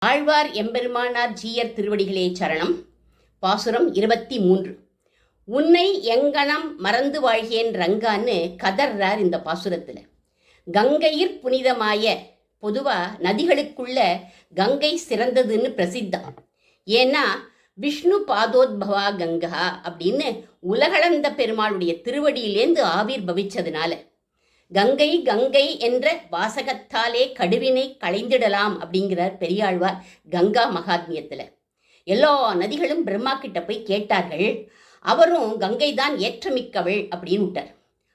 ஆழ்வார் எம்பெருமானார் ஜீயர் திருவடிகளே சரணம். பாசுரம் 23. உன்னை எங்கனம் மறந்து வாழ்கேன் ரங்கான்னு கதர்றார் இந்த பாசுரத்தில். கங்கையிற் புனிதமாய, பொதுவாக நதிகளுக்குள்ள கங்கை சிறந்ததுன்னு பிரசித்தம். ஏன்னா விஷ்ணு பாதோத்பவா கங்கா அப்படின்னு உலகளந்த பெருமாளுடைய திருவடியிலேந்து ஆவிர் பவிச்சதுனால கங்கை கங்கை என்ற வாசகத்தாலே கடுவினை களைந்திடலாம் அப்படிங்கிறார் பெரியாழ்வார் கங்கா மகாத்மியத்தில். எல்லா நதிகளும் பிரம்மா கிட்ட போய் கேட்டார்கள். அவரும் கங்கை தான் ஏற்றமிக்கவள் அப்படின்னு விட்டார்.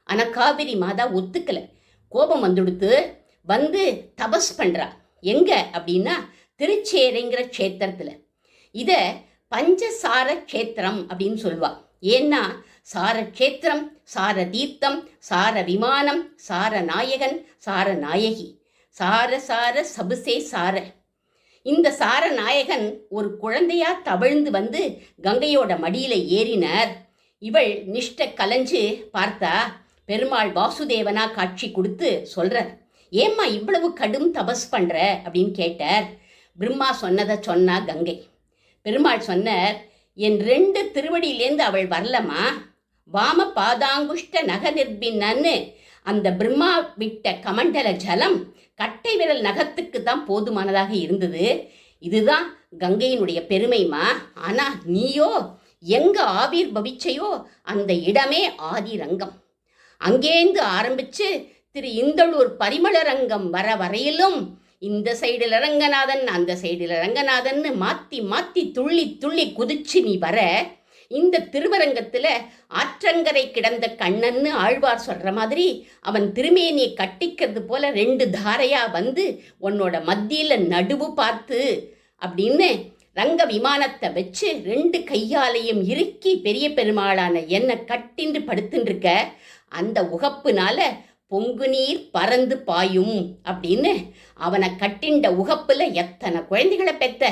ஆனால் காவிரி மாதா ஒத்துக்கலை. கோபம் வந்து தபஸ் பண்ணுறா. எங்கே அப்படின்னா திருச்சேரைங்கிற க்ஷேத்திரத்தில். இதை பஞ்சசார க்ஷேத்திரம் அப்படின்னு சொல்லுவாள். ஏன்னா சார க்ஷேத்திரம், சார தீர்த்தம், சார விமானம், சார நாயகன், சார நாயகி, சார சார சபுசே சார. இந்த சார நாயகன் ஒரு குழந்தையா தவழ்ந்து வந்து கங்கையோட மடியில் ஏறினார். இவள் நிஷ்ட கலைஞ்சு பார்த்தா பெருமாள் வாசுதேவனா காட்சி கொடுத்து சொல்கிறார், ஏம்மா இவ்வளவு கடும் தபஸ் பண்ணுற அப்படின்னு கேட்டார். பிரம்மா சொன்னதை சொன்னா கங்கை. பெருமாள் சொன்னார், என் 2 திருவடியிலேருந்து அவள் வரலமா, வாம பாதாங்குஷ்ட நக நிர்பின்னு அந்த பிரம்மா விட்ட கமண்டல ஜலம் கட்டை விரல் நகத்துக்கு தான் போதுமானதாக இருந்தது. இதுதான் கங்கையினுடைய பெருமைமா. ஆனால் நீயோ எங்க ஆவிர் பவிச்சையோ அந்த இடமே ஆதிரங்கம். அங்கேந்து ஆரம்பித்து திரு இந்தளூர் பரிமள ரங்கம் வர வரையிலும் இந்த சைடில் ரங்கநாதன் அந்த சைடில் ரங்கநாதன்னு மாற்றி மாற்றி துள்ளி துள்ளி குதிச்சு நீ வர, இந்த திருவரங்கத்தில் ஆற்றங்கரை கிடந்த கண்ணன்னு ஆழ்வார் சொல்கிற மாதிரி அவன் திருமேனியை கட்டிக்கிறது போல 2 தாரையாக வந்து உன்னோட மத்தியில் நடுவு பார்த்து அப்படின்னு ரங்க விமானத்தை வச்சு 2 கையாலையும் இறுக்கி பெரிய பெருமாளான என்னை கட்டின்று படுத்துருக்க அந்த உகப்புனால பொங்கு நீர் பறந்து பாயும் அப்படின்னு அவனை கட்டிண்ட உகப்புல எத்தனை குழந்தைகளை பெத்த.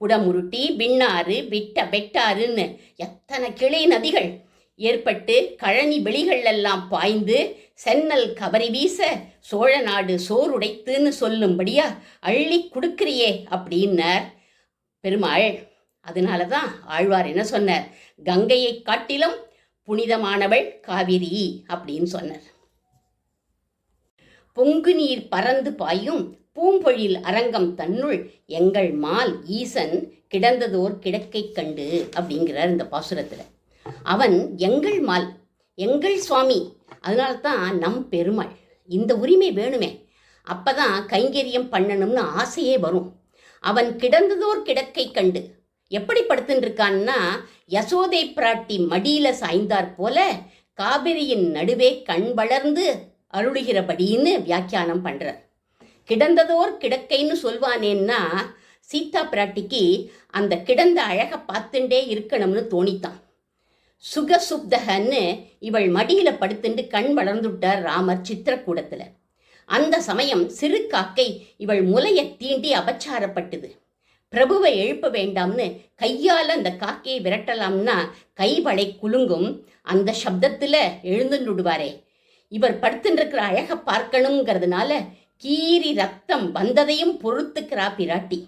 குடமுருட்டி, பின்னாறு, விட்ட வெட்டாறுன்னு எத்தனை கிளை நதிகள் ஏற்பட்டு கழனி வெளிகள் எல்லாம் பாய்ந்து சென்னல் கவரி வீச சோழ நாடு சோறுடைத்துன்னு சொல்லும்படியா அள்ளி கொடுக்கிறியே அப்படின்னார் பெருமாள். அதனால தான் ஆழ்வார் என்ன சொன்னார், கங்கையை காட்டிலும் புனிதமானவள் காவிரி அப்படின்னு சொன்னார். பொங்கு நீர் பறந்து பாயும் பூம்பொழில் அரங்கம் தன்னுள் எங்கள் மால் ஈசன் கிடந்ததோர் கிடக்கை கண்டு அப்படிங்கிறார் இந்த பாசுரத்தில். அவன் எங்கள் மால், எங்கள் சுவாமி. அதனால்தான் நம் பெருமாள். இந்த உரிமை வேணுமே, அப்பதான் கைங்கரியம் பண்ணணும்னு ஆசையே வரும். அவன் கிடந்ததோர் கிடக்கை கண்டு எப்படி படுத்துட்டு இருக்கான்னா, யசோதை பிராட்டி மடியில சாய்ந்தார் போல காவிரியின் நடுவே கண் வளர்ந்து அருளுகிறபடின்னு வியாக்கியானம் பண்ணுறார். கிடந்ததோர் கிடக்கைன்னு சொல்வானேன்னா சீதா பிராட்டிக்கு அந்த கிடந்த அழகை பார்த்துட்டே இருக்கணும்னு தோணித்தான். சுகசுப்தகன்னு இவள் மடியில் படுத்துட்டு கண் வளர்ந்துட்டார் ராமர் சித்திரக்கூடத்தில். அந்த சமயம் சிறு காக்கை இவள் முலையை தீண்டி அபச்சாரப்பட்டது. பிரபுவை எழுப்ப வேண்டாம்னு கையால் அந்த காக்கையை விரட்டலாம்னா கைவளை குலுங்கும். அந்த சப்தத்தில் எழுந்துடுவாரே. இவர் படுத்துருக்கிற அழகை பார்க்கணுங்கிறதுனால கீரி ரத்தம் வந்ததையும் பொறுத்துக்கிறா பிராட்டி.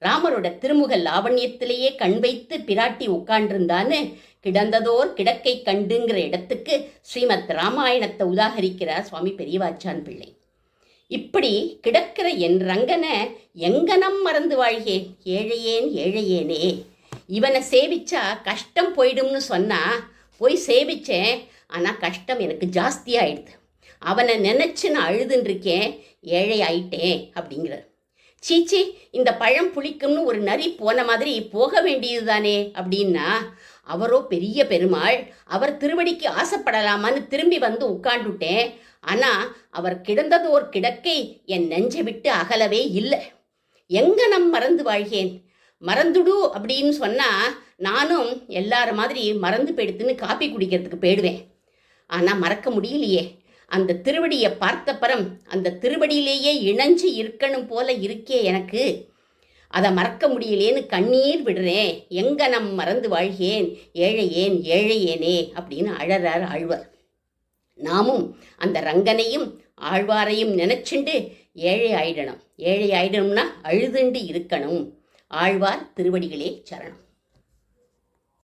ராமரோட திருமுக லாவண்யத்திலேயே கண் வைத்து பிராட்டி உட்காண்டிருந்தான்னு கிடந்ததோர் கிடக்கை கண்டுங்கிற இடத்துக்கு ஸ்ரீமத் ராமாயணத்தை உதாகரிக்கிறார் சுவாமி பெரியவாச்சான் பிள்ளை. இப்படி கிடக்கிற என் ரங்கனை எங்கனம் மறந்து வாழ்கேன் ஏழையேன் ஏழையேனே. இவனை சேவிச்சா கஷ்டம் போயிடும்னு சொன்னா போய் சேவிச்சேன். ஆனால் கஷ்டம் எனக்கு ஜாஸ்தியாகிடுது. அவனை நினச்சி நான் அழுதுன்றிருக்கேன், ஏழை ஆயிட்டேன் அப்படிங்கிறார். சீச்சி, இந்த பழம் புளிக்கும்னு ஒரு நரி போன மாதிரி போக வேண்டியது தானே அப்படின்னா, அவரோ பெரிய பெருமாள், அவர் திருவடிக்கு ஆசைப்படலாமான்னு திரும்பி வந்து உட்காண்டுட்டேன். ஆனால் அவர் கிடந்ததோர் கிடக்கை என் நெஞ்சை விட்டு அகலவே இல்லை. எங்க நம் மறந்து வாழ்கேன். மறந்துடு அப்படின்னு சொன்னால் நானும் எல்லார மாதிரி மறந்து போயிடுத்துன்னு காப்பி குடிக்கிறதுக்கு போயிடுவேன். ஆனால் மறக்க முடியலையே. அந்த திருவடியை பார்த்தப்பறம் அந்த திருவடியிலேயே இணைஞ்சு இருக்கணும் போல இருக்கே எனக்கு. அதை மறக்க முடியலேன்னு கண்ணீர் விடுறேன். எங்க நம் மறந்து வாழ்கேன் ஏழையேன் ஏழையேனே அப்படின்னு அழறார் ஆழ்வார். நாமும் அந்த ரங்கனையும் ஆழ்வாரையும் நினைச்சுண்டு ஏழை ஆயிடணும். ஏழை ஆயிடணும்னா அழுதுண்டு இருக்கணும். ஆழ்வார் திருவடிகளே சரணம்.